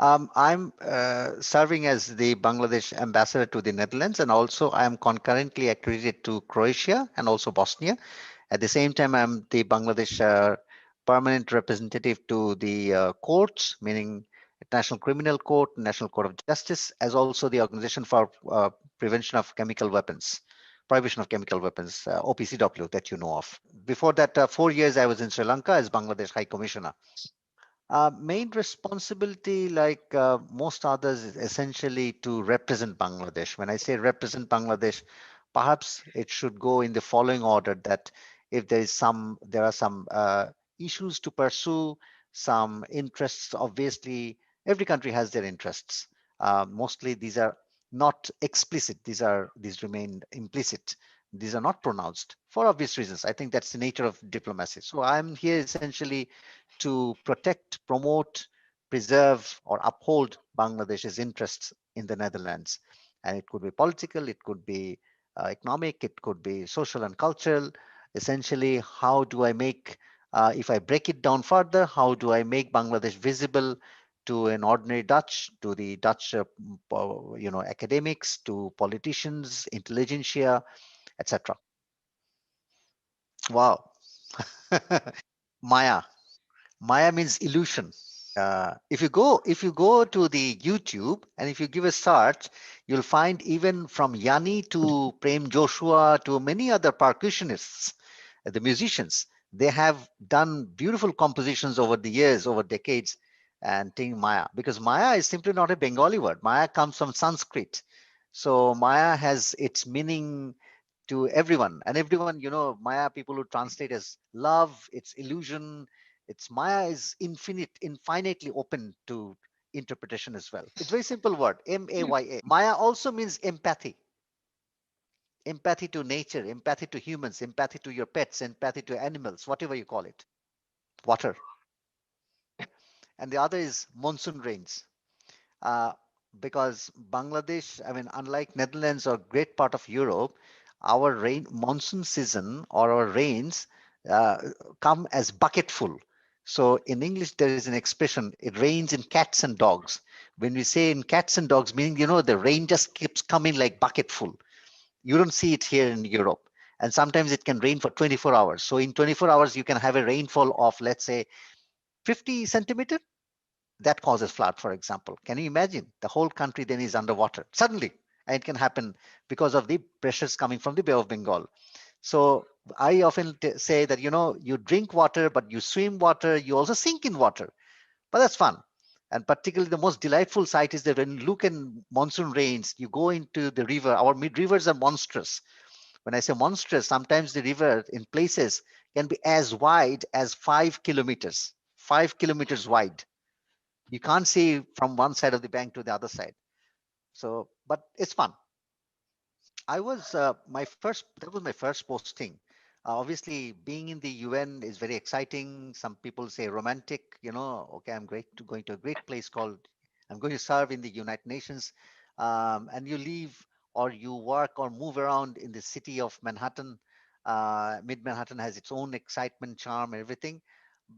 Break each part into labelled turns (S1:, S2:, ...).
S1: I'm serving as the Bangladesh ambassador to the Netherlands, and also I'm concurrently accredited to Croatia and also Bosnia. At the same time, I'm the Bangladesh permanent representative to the courts, meaning International Criminal Court, National Court of Justice, as also the Organization for Prevention of Chemical Weapons, Prohibition of Chemical Weapons, OPCW, that you know of. Before that, 4 years I was in Sri Lanka as Bangladesh High Commissioner. Main responsibility, like most others, is essentially to represent Bangladesh. When I say represent Bangladesh, perhaps it should go in the following order: that if there are some issues to pursue, some interests. Obviously, every country has their interests. Mostly, these are not explicit. These remain implicit. These are not pronounced for obvious reasons. I think that's the nature of diplomacy. So I'm here essentially to protect, promote, preserve, or uphold Bangladesh's interests in the Netherlands. And it could be political, it could be economic, it could be social and cultural. Essentially, how do I make, if I break it down further, how do I make Bangladesh visible to an ordinary Dutch, to the Dutch, academics, to politicians, intelligentsia, etc. Wow. Maya. Maya means illusion. If you go to the YouTube and if you give a search, you'll find even from Yanni to Prem Joshua to many other percussionists, the musicians, they have done beautiful compositions over the years, over decades, and think Maya, because Maya is simply not a Bengali word. Maya comes from Sanskrit. So Maya has its meaning to everyone, and everyone, Maya, people who translate as love, it's illusion. It's Maya is infinitely open to interpretation as well. It's very simple word, Maya. Maya also means empathy. Empathy to nature, empathy to humans, empathy to your pets, empathy to animals, whatever you call it. Water. And the other is monsoon rains. Uh, because Bangladesh, I mean, unlike Netherlands or great part of Europe, our monsoon season or our rains uh, come as bucketful. So in English, there is an expression, it rains in cats and dogs. When we say in cats and dogs, meaning, the rain just keeps coming like bucketful. You don't see it here in Europe. And sometimes it can rain for 24 hours. So in 24 hours, you can have a rainfall of, let's say, 50 centimeter. That causes flood, for example. Can you imagine? The whole country then is underwater suddenly. And it can happen because of the pressures coming from the Bay of Bengal. So I often say that, you drink water, but you swim water, you also sink in water. But that's fun. And particularly the most delightful sight is that when you look in monsoon rains, you go into the river. Our mid rivers are monstrous. When I say monstrous, sometimes the river in places can be as wide as 5 kilometers, 5 kilometers wide. You can't see from one side of the bank to the other side. So, but it's fun. I was that was my first posting. Obviously, being in the UN is very exciting. Some people say romantic. Okay, going to a great place called. I'm going to serve in the United Nations, and you leave or you work or move around in the city of Manhattan. Mid Manhattan has its own excitement, charm, everything.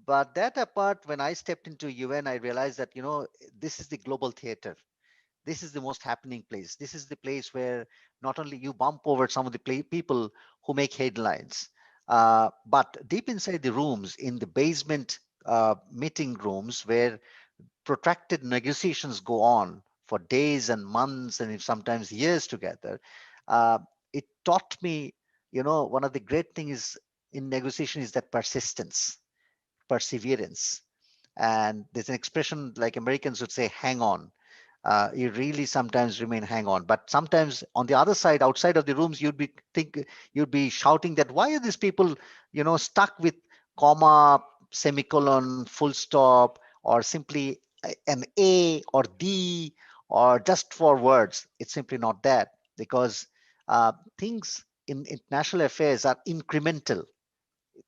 S1: But that apart, when I stepped into UN, I realized that this is the global theater. This is the most happening place. This is the place where not only you bump over some of the people who make headlines, but deep inside the rooms, in the basement meeting rooms where protracted negotiations go on for days and months and sometimes years together, uh, it taught me, one of the great things in negotiation is that persistence, perseverance. And there's an expression like Americans would say, hang on. You really sometimes remain hang on, but sometimes on the other side, outside of the rooms, you'd be shouting that why are these people, stuck with comma, semicolon, full stop, or simply an A or D, or just for words. It's simply not that, because things in international affairs are incremental.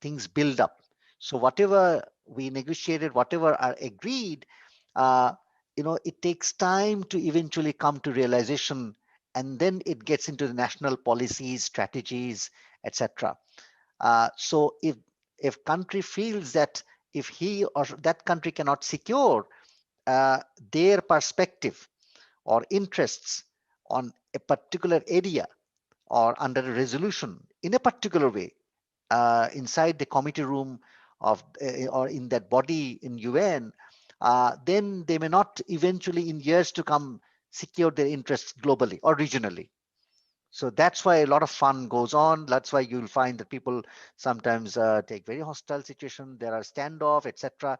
S1: Things build up. So whatever we negotiated, whatever are agreed, uh, it takes time to eventually come to realization, and then it gets into the national policies, strategies, etc. So if country feels that if he or that country cannot secure uh, their perspective or interests on a particular area or under a resolution in a particular way inside the committee room of or in that body in UN, then they may not eventually in years to come secure their interests globally or regionally. So that's why a lot of fun goes on. That's why you'll find that people sometimes take very hostile situation. There are standoff, etc.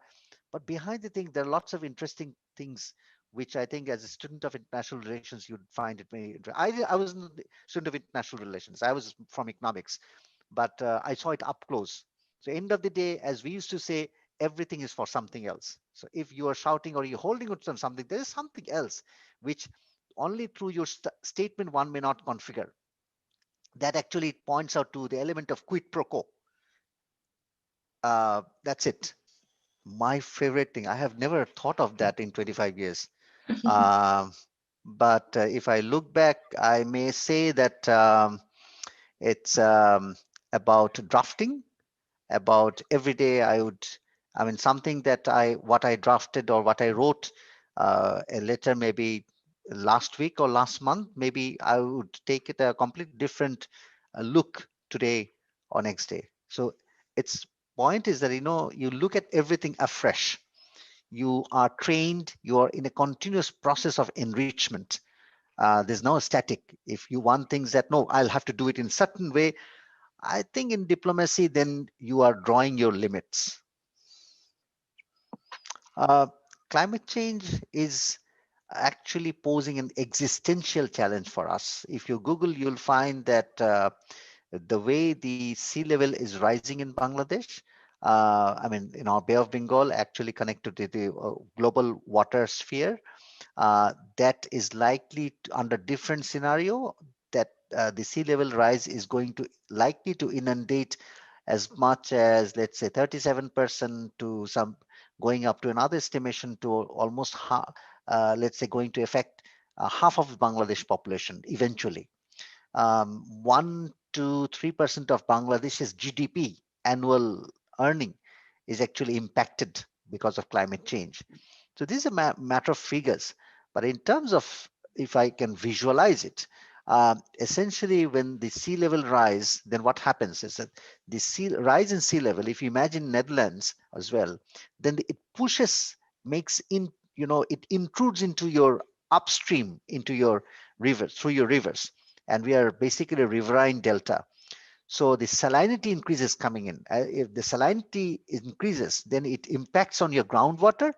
S1: But behind the thing, there are lots of interesting things which I think, as a student of international relations, you'd find it very interesting. I was a student of international relations. I was from economics, but I saw it up close. So, end of the day, as we used to say, everything is for something else. So, if you are shouting or you're holding on something, there is something else which only through your statement one may not configure. That actually points out to the element of quid pro quo. That's it. My favorite thing. I have never thought of that in 25 years. Um, but if I look back, I may say that it's about drafting, about every day I mean, something that what I drafted or what I wrote, a letter maybe last week or last month, maybe I would take it a complete different look today or next day. So its point is that, you look at everything afresh. You are trained, you are in a continuous process of enrichment. There's no static. If you want things that, no, I'll have to do it in certain way, I think in diplomacy, then you are drawing your limits. Uh, Climate change is actually posing an existential challenge for us. If you Google, you'll find that the way the sea level is rising in Bangladesh, I mean, Bay of Bengal actually connected to the global water sphere, that is likely to, under different scenario, that the sea level rise is going to likely to inundate as much as, let's say, 37% to some, going up to another estimation to almost half, let's say, going to affect half of Bangladesh population eventually. 1 to 3% of Bangladesh's GDP annual earning is actually impacted because of climate change. So this is a matter of figures, but in terms of, if I can visualize it, essentially when the sea level rise, then what happens is that the sea rise in sea level, if you imagine Netherlands as well, then it pushes, makes in, it intrudes into your upstream, into your rivers, through your rivers, and we are basically a riverine delta. So the salinity increases coming in. If the salinity increases, then it impacts on your groundwater.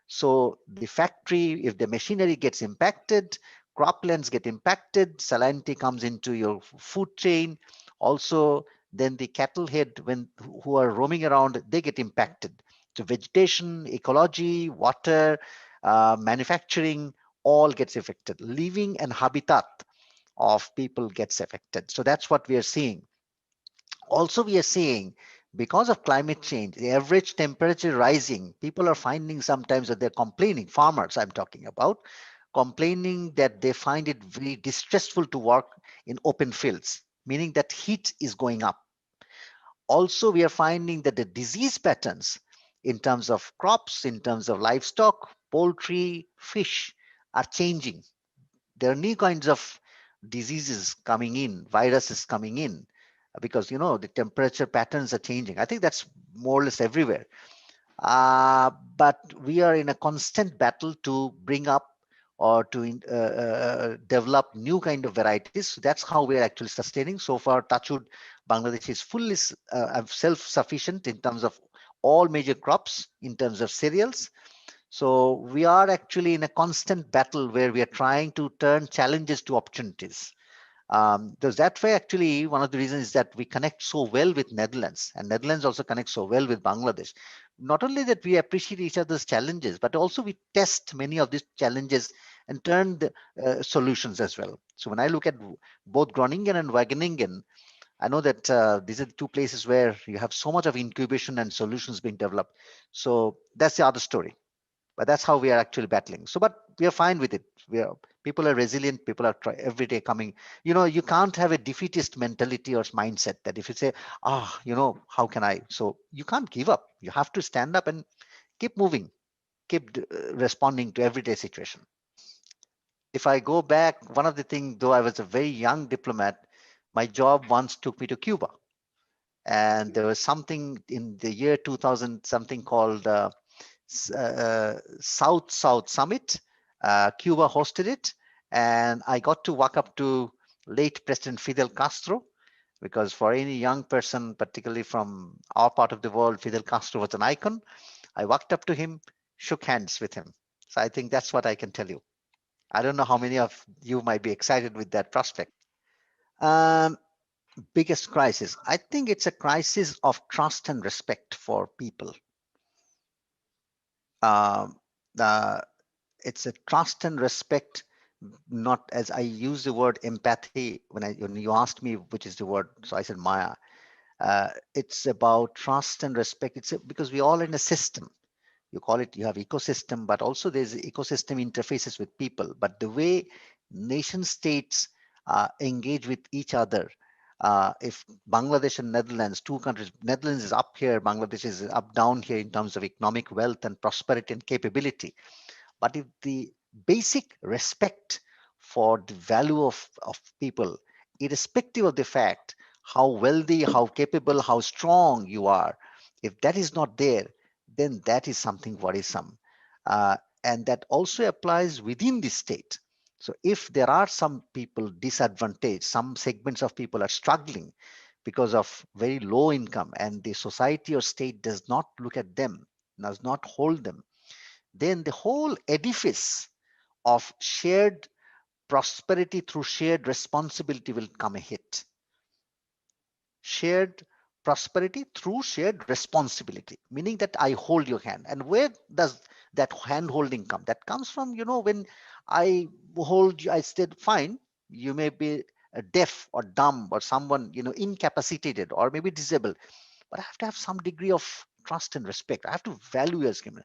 S1: So the factory, if the machinery gets impacted, croplands get impacted, salinity comes into your food chain. Also, then the cattle head, when who are roaming around, they get impacted. So vegetation, ecology, water, manufacturing, all gets affected. Living and habitat of people gets affected. So that's what we are seeing. Also, we are seeing, because of climate change, the average temperature rising, people are finding sometimes that they're complaining, farmers I'm talking about, complaining that they find it very distressful to work in open fields, meaning that heat is going up. Also, we are finding that the disease patterns in terms of crops, in terms of livestock, poultry, fish are changing. There are new kinds of diseases coming in, viruses coming in, because the temperature patterns are changing. I think that's more or less everywhere. But we are in a constant battle to bring up or to develop new kind of varieties. So that's how we are actually sustaining. So far, Touchwood, Bangladesh is fully self-sufficient in terms of all major crops, in terms of cereals. So we are actually in a constant battle where we are trying to turn challenges to opportunities. Because that way, actually, one of the reasons is that we connect so well with Netherlands, and Netherlands also connects so well with Bangladesh. Not only that we appreciate each other's challenges, but also we test many of these challenges and turn the solutions as well. So when I look at both Groningen and Wageningen, I know that these are the two places where you have so much of incubation and solutions being developed. So that's the other story, but that's how we are actually battling. So but we are fine with it. People are resilient, people are every day coming. You can't have a defeatist mentality or mindset that if you say, how can I, so you can't give up. You have to stand up and keep moving. keep responding to everyday situation. If I go back, one of the things, though I was a very young diplomat, my job once took me to Cuba. And there was something in the year 2000, something called South-South Summit. Cuba hosted it. And I got to walk up to late President Fidel Castro, because for any young person, particularly from our part of the world, Fidel Castro was an icon. I walked up to him, shook hands with him. So I think that's what I can tell you. I don't know how many of you might be excited with that prospect. Um, Biggest crisis. I think it's a crisis of trust and respect for people. Um, the, it's a trust and respect, not as I use the word empathy when you asked me which is the word, so I said Maya. It's about trust and respect. Because we all in a system. You call it, you have ecosystem, but also there's ecosystem interfaces with people. But the way nation states engage with each other, if Bangladesh and Netherlands, two countries, Netherlands is up here, Bangladesh is up down here in terms of economic wealth and prosperity and capability. But if the basic respect for the value of people, irrespective of the fact how wealthy, how capable, how strong you are, if that is not there, then that is something worrisome. Uh, and that also applies within the state. So if there are some people disadvantaged, some segments of people are struggling because of very low income, and the society or state does not look at them, does not hold them, then the whole edifice of shared prosperity through shared responsibility will come a hit. Shared prosperity through shared responsibility, meaning that I hold your hand. And where does that hand holding come? That comes from, when I hold you, I said, fine, you may be deaf or dumb or someone, incapacitated or maybe disabled, but I have to have some degree of trust and respect. I have to value you as human.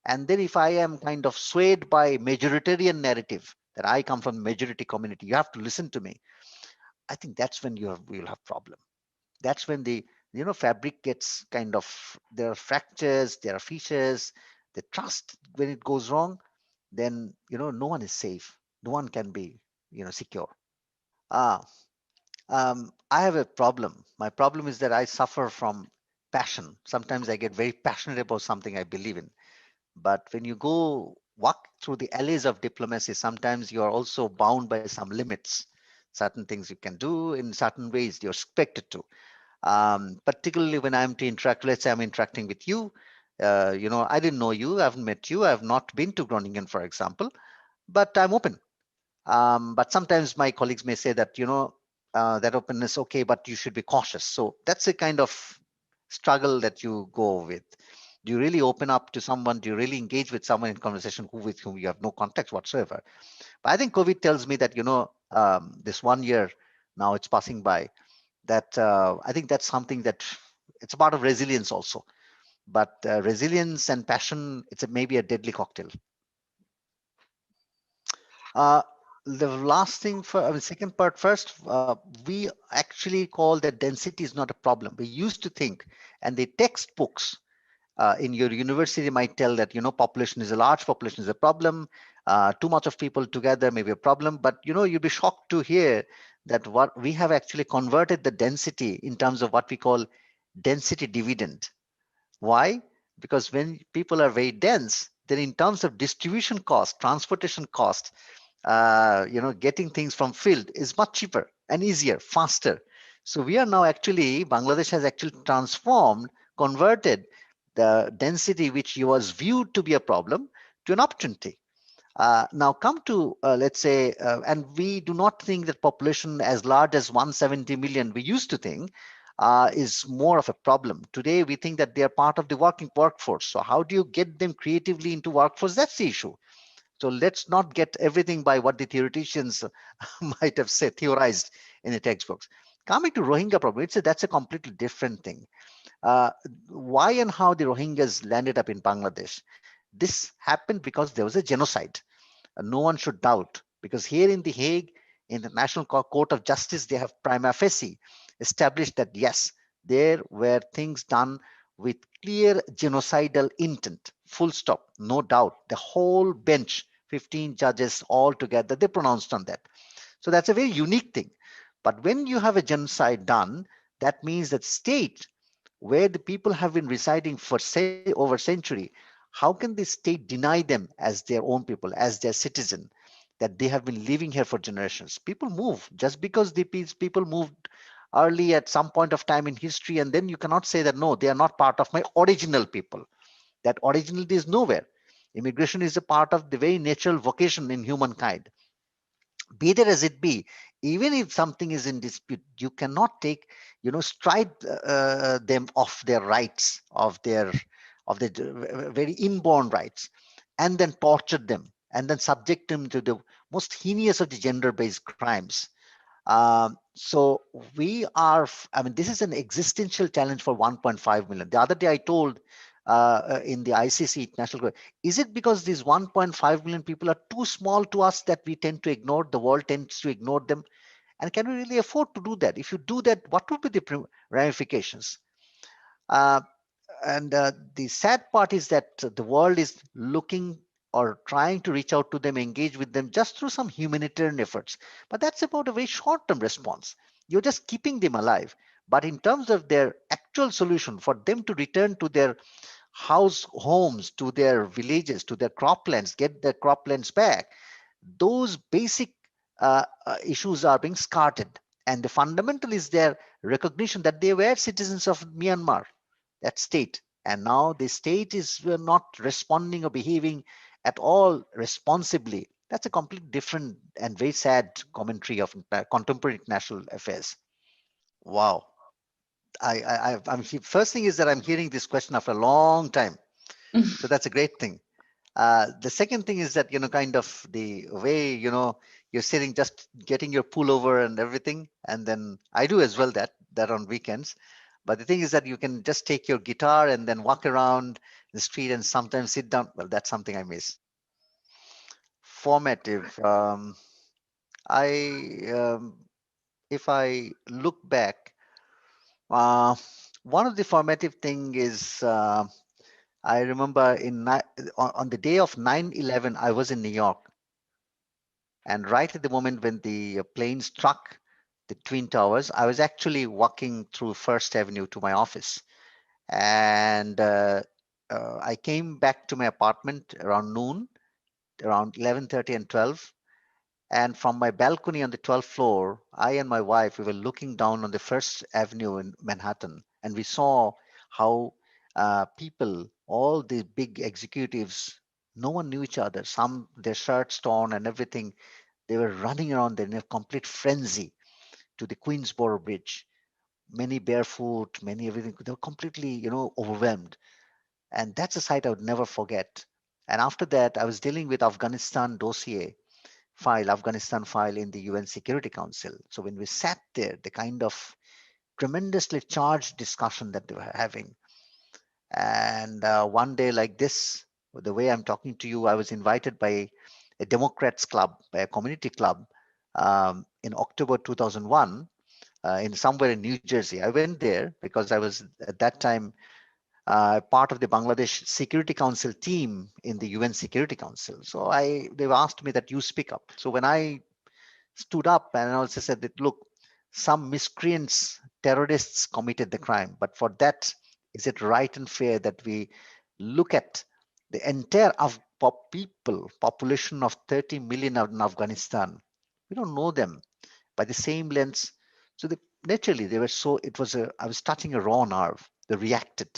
S1: And then if I am kind of swayed by majoritarian narrative that I come from majority community, you have to listen to me. I think that's when you'll have problem. That's when the fabric gets kind of, there are fractures, there are fissures, the trust, when it goes wrong, then no one is safe. No one can be secure. Ah, I have a problem. My problem is that I suffer from passion. Sometimes I get very passionate about something I believe in. But when you go walk through the alleys of diplomacy, sometimes you're also bound by some limits. Certain things you can do in certain ways you're expected to. Particularly when I'm to interact, let's say I'm interacting with you. I didn't know you, I haven't met you, I have not been to Groningen, for example, but I'm open. But sometimes my colleagues may say that, that openness, okay, but you should be cautious. So that's a kind of struggle that you go with. Do you really open up to someone? Do you really engage with someone in conversation with whom you have no context whatsoever? But I think COVID tells me that, this 1 year now it's passing by, that I think that's something that it's a part of resilience also. But resilience and passion, maybe a deadly cocktail. Uh, the last thing second part first, we actually call that density is not a problem. We used to think, and the textbooks in your university might tell that, population is a large population is a problem. Too much of people together may be a problem, but you'd be shocked to hear that what we have actually converted the density in terms of what we call density dividend. Why? Because when people are very dense, then in terms of distribution cost, transportation cost, getting things from field is much cheaper and easier, faster. So we are now actually, Bangladesh has actually transformed, converted the density which was viewed to be a problem to an opportunity. Now come to, let's say, and we do not think that population as large as 170 million, we used to think, is more of a problem. Today, we think that they are part of the working workforce. So how do you get them creatively into workforce? That's the issue. So let's not get everything by what the theoreticians might have said, theorized in the textbooks. Coming to Rohingya problem, that's a completely different thing. Uh, why and how the Rohingyas landed up in Bangladesh? This happened because there was a genocide. No one should doubt, because here in The Hague, in the National Court of Justice, they have prima facie established that yes, there were things done with clear genocidal intent. full stop, no doubt. The whole bench, 15 judges all together, they pronounced on that. So that's a very unique thing. But when you have a genocide done, that means that state where the people have been residing for say over century, how can the state deny them as their own people, as their citizen, that they have been living here for generations? People move just because the people moved early at some point of time in history, and then you cannot say that no, they are not part of my original people. That originality is nowhere. Immigration is a part of the very natural vocation in humankind. Be there as it be, even if something is in dispute, you cannot take, stride them of their rights, of their very inborn rights, and then torture them and then subject them to the most heinous of the gender-based crimes. So we are, I mean, this is an existential challenge for 1.5 million. The other day I told in the ICC International Court, is it because these 1.5 million people are too small to us that we tend to ignore, the world tends to ignore them? And can we really afford to do that? If you do that, what would be the ramifications? Uh, and the sad part is that the world is looking or trying to reach out to them, engage with them just through some humanitarian efforts. But that's about a very short term response. You're just keeping them alive. But in terms of their actual solution, for them to return to their homes, to their villages, to their croplands, get their croplands back, those basic issues are being skirted. And the fundamental is their recognition that they were citizens of Myanmar, that state. And now the state is not responding or behaving at all responsibly. That's a completely different and very sad commentary of contemporary international affairs. Wow. First thing is that I'm hearing this question after a long time. So that's a great thing. The second thing is that, kind of the way, you're sitting, just getting your pullover and everything. And then I do as well that on weekends. But the thing is that you can just take your guitar and then walk around the street and sometimes sit down. Well, that's something I miss. Formative. I If I look back, uh, one of the formative thing is I remember on the day of 9/11, I was in New York, and right at the moment when the plane struck the Twin Towers, I was actually walking through First Avenue to my office. And I came back to my apartment around noon, around 11:30 and 12. And from my balcony on the 12th floor, I and my wife, we were looking down on the First Avenue in Manhattan, and we saw how people, all the big executives, no one knew each other. Some, their shirts torn and everything. They were running around there in a complete frenzy to the Queensboro Bridge. Many barefoot, many everything. They were completely, overwhelmed. And that's a sight I would never forget. And after that, I was dealing with Afghanistan file in the UN Security Council. So when we sat there, the kind of tremendously charged discussion that they were having. And one day like this, the way I'm talking to you, I was invited by a Democrats club, by a community club, in October 2001, in somewhere in New Jersey. I went there because I was at that time part of the Bangladesh Security Council team in the UN Security Council. So they've asked me that you speak up. So when I stood up and also said that, look, some miscreants, terrorists committed the crime, but for that, is it right and fair that we look at the entire population of 30 million in Afghanistan? We don't know them by the same lens. So naturally, they were so, I was touching a raw nerve. They reacted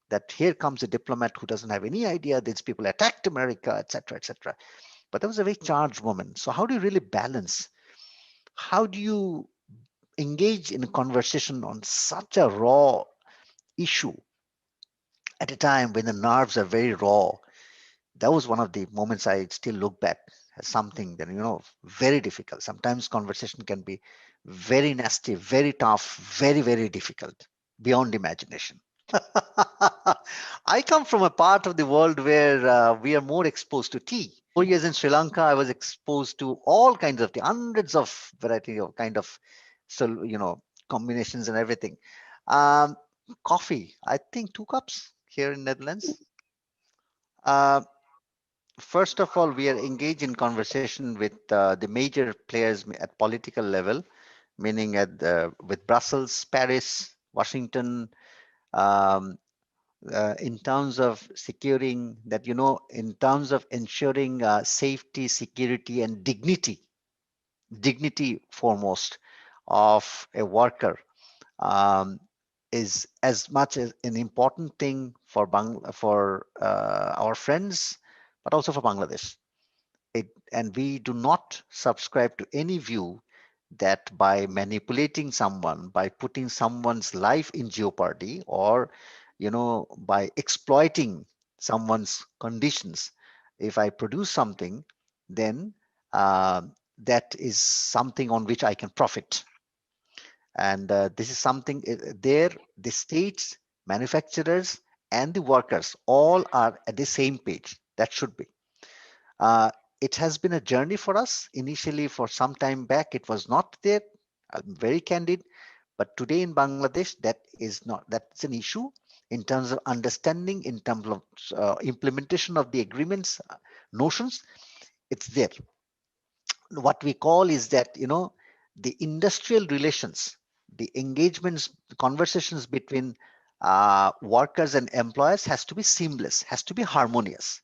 S1: that here comes a diplomat who doesn't have any idea these people attacked America, etc., etc. But that was a very charged moment. So how do you really balance? How do you engage in a conversation on such a raw issue at a time when the nerves are very raw? That was one of the moments I still look back as something that, very difficult. Sometimes conversation can be very nasty, very tough, very, very difficult, beyond imagination. I come from a part of the world where we are more exposed to tea. 4 years in Sri Lanka, I was exposed to all kinds of tea, hundreds of variety of kind of, so combinations and everything. Um, Coffee, I think 2 cups here in Netherlands. Uh, First of all, we are engaged in conversation with the major players at political level, meaning with Brussels, Paris, Washington, um, in terms of securing that, in terms of ensuring safety, security, and dignity foremost of a worker, um, is as much as an important thing for for our friends, but also for Bangladesh. And we do not subscribe to any view that by manipulating someone, by putting someone's life in jeopardy, or by exploiting someone's conditions, if I produce something, then uh, that is something on which I can profit. And this is something there, the states, manufacturers, and the workers all are at the same page. That should be. uh, it has been a journey for us. Initially, for some time back, it was not there. I'm very candid. But today in Bangladesh, that's an issue in terms of understanding, in terms of implementation of the agreements, notions. It's there. What we call is that, the industrial relations, the engagements, the conversations between workers and employers has to be seamless, has to be harmonious.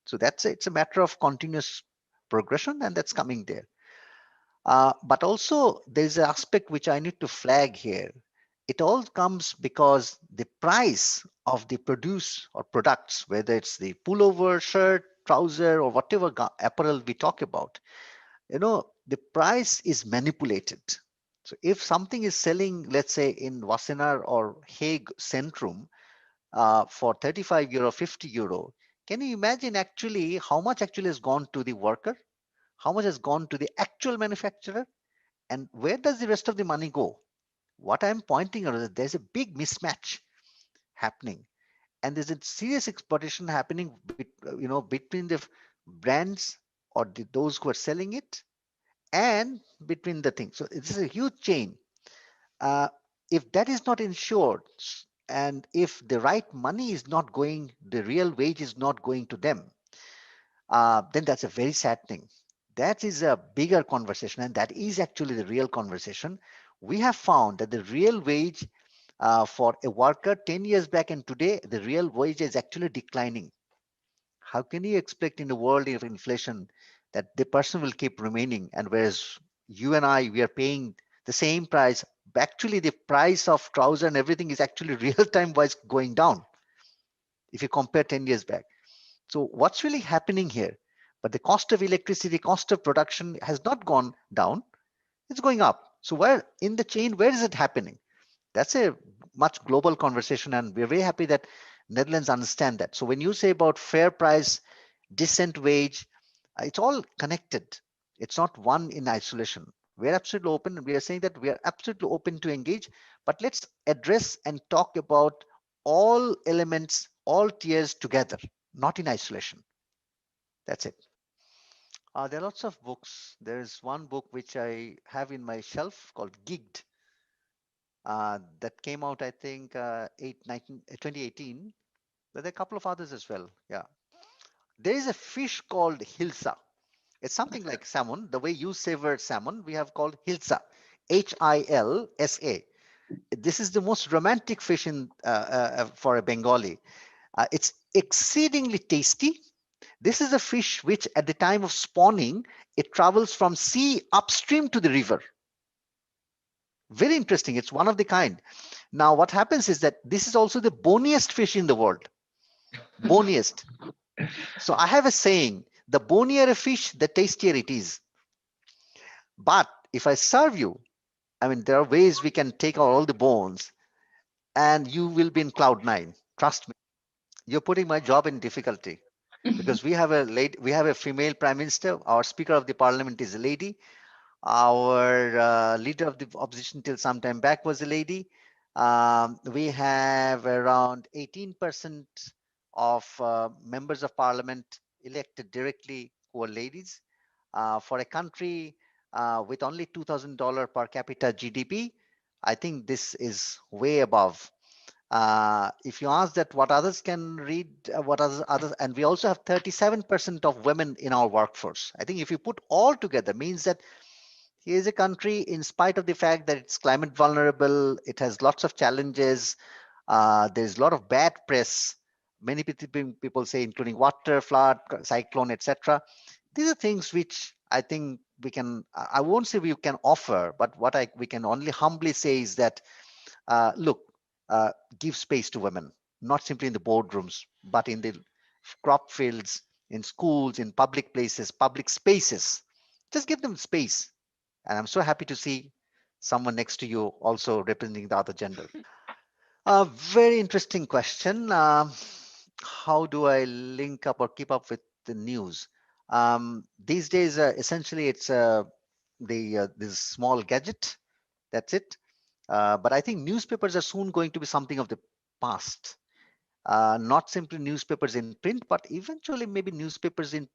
S1: So it's a matter of continuous progression, and that's coming there. But also there's an aspect which I need to flag here. It all comes because the price of the produce or products, whether it's the pullover, shirt, trouser, or whatever apparel we talk about, the price is manipulated. So if something is selling, let's say in Wassenaar or Hague Centrum, for 35 euro, 50 euro, can you imagine actually how much actually has gone to the worker? How much has gone to the actual manufacturer? And where does the rest of the money go? What I'm pointing out is that there's a big mismatch happening, and there's a serious exploitation happening, between the brands, or those who are selling it, and between the things. So this is a huge chain. Uh, if that is not ensured, and if the right money is not going, the real wage is not going to them, then that's a very sad thing. That is a bigger conversation, and that is actually the real conversation. We have found that the real wage for a worker 10 years back and today, the real wage is actually declining. How can you expect in a world of inflation that the person will keep remaining? And whereas you and I, we are paying the same price, actually the price of trouser and everything is actually real time wise going down if you compare 10 years back. So what's really happening here? But the cost of electricity, cost of production has not gone down, it's going up. So where in the chain, where is it happening? That's a much global conversation, and we're very happy that Netherlands understand that. So when you say about fair price, decent wage, it's all connected. It's not one in isolation. We're absolutely open. We are saying that we are absolutely open to engage, but let's address and talk about all elements, all tiers together, not in isolation. That's it. There are lots of books. There is one book which I have in my shelf called Gigged, that came out, I think, 2018. But there are a couple of others as well. Yeah. There is a fish called hilsa. It's something like salmon. The way you savor salmon, we have called hilsa, Hilsa. This is the most romantic fish for a Bengali. It's exceedingly tasty. This is a fish which, at the time of spawning, it travels from sea upstream to the river. Very interesting. It's one of the kind. Now, what happens is that this is also the boniest fish in the world. Boniest. So I have a saying: the bonier a fish, the tastier it is. But if I serve you, I mean, there are ways we can take out all the bones, and you will be in cloud nine. Trust me. You're putting my job in difficulty, because we have a female prime minister. Our speaker of the parliament is a lady. Our leader of the opposition till some time back was a lady. We have around 18% of members of parliament elected directly who are ladies. For a country with only $2,000 per capita GDP, I think this is way above. If you ask that what others can read, what others, and we also have 37% of women in our workforce. I think if you put all together, means that here is a country, in spite of the fact that it's climate vulnerable, it has lots of challenges. There's a lot of bad press. Many people say, including water, flood, cyclone, etc. These are things which I think we can. I won't say we can offer, but what we can only humbly say is that look, uh, give space to women, not simply in the boardrooms, but in the crop fields, in schools, in public places, public spaces. Just give them space. And I'm so happy to see someone next to you also representing the other gender. A very interesting question. How do I link up or keep up with the news? These days, essentially, it's the this small gadget. That's it. But I think newspapers are soon going to be something of the past. Not simply newspapers in print, but eventually maybe newspapers in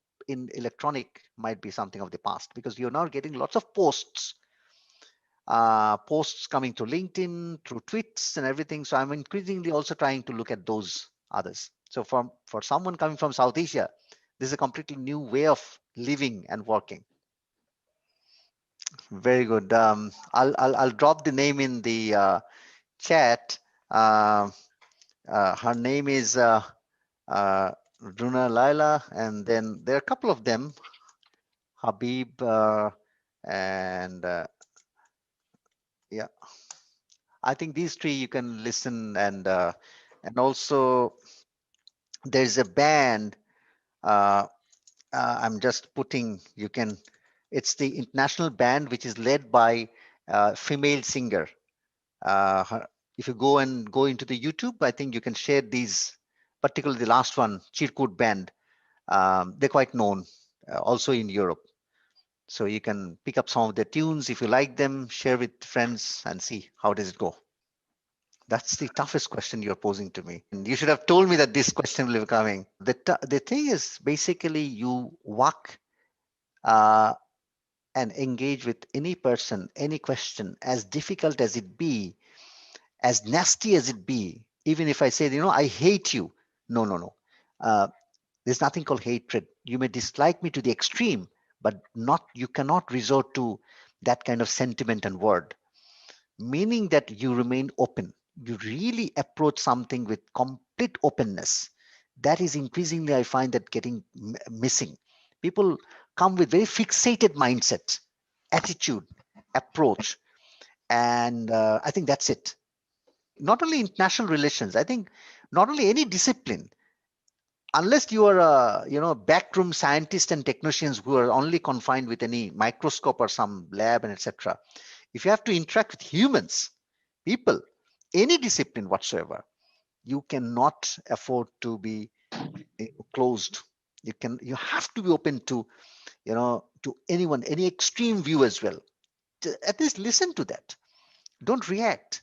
S1: electronic might be something of the past, because you're now getting lots of posts coming to LinkedIn, through tweets and everything. So I'm increasingly also trying to look at those others. So for someone coming from South Asia, this is a completely new way of living and working. Very good. I'll drop the name in the chat. Uh, her name is Runa Laila, and then there are a couple of them, Habib, and yeah, I think these three you can listen, and also there's a band. Uh, I'm just putting. You can. It's the international band which is led by female singer. If you go into the YouTube, I think you can share these, particularly the last one, Chirkut band. They're quite known also in Europe. So you can pick up some of their tunes if you like them, share with friends, and see how does it go. That's the toughest question you're posing to me. And you should have told me that this question will be coming. The thing is basically you walk uh, and engage with any person, any question, as difficult as it be, as nasty as it be. Even if I say, I hate you. No, no, no. Uh, there's nothing called hatred. You may dislike me to the extreme, but not you cannot resort to that kind of sentiment and word, meaning that you remain open. You really approach something with complete openness. That is increasingly, I find that getting missing. People come with very fixated mindset, attitude, approach, and I think that's it. Not only international relations, I think not only any discipline, unless you are a backroom scientist and technicians who are only confined with any microscope or some lab and etc. If you have to interact with humans, people, any discipline whatsoever, you cannot afford to be closed. You have to be open to to anyone, any extreme view as well. At least listen to that. Don't react.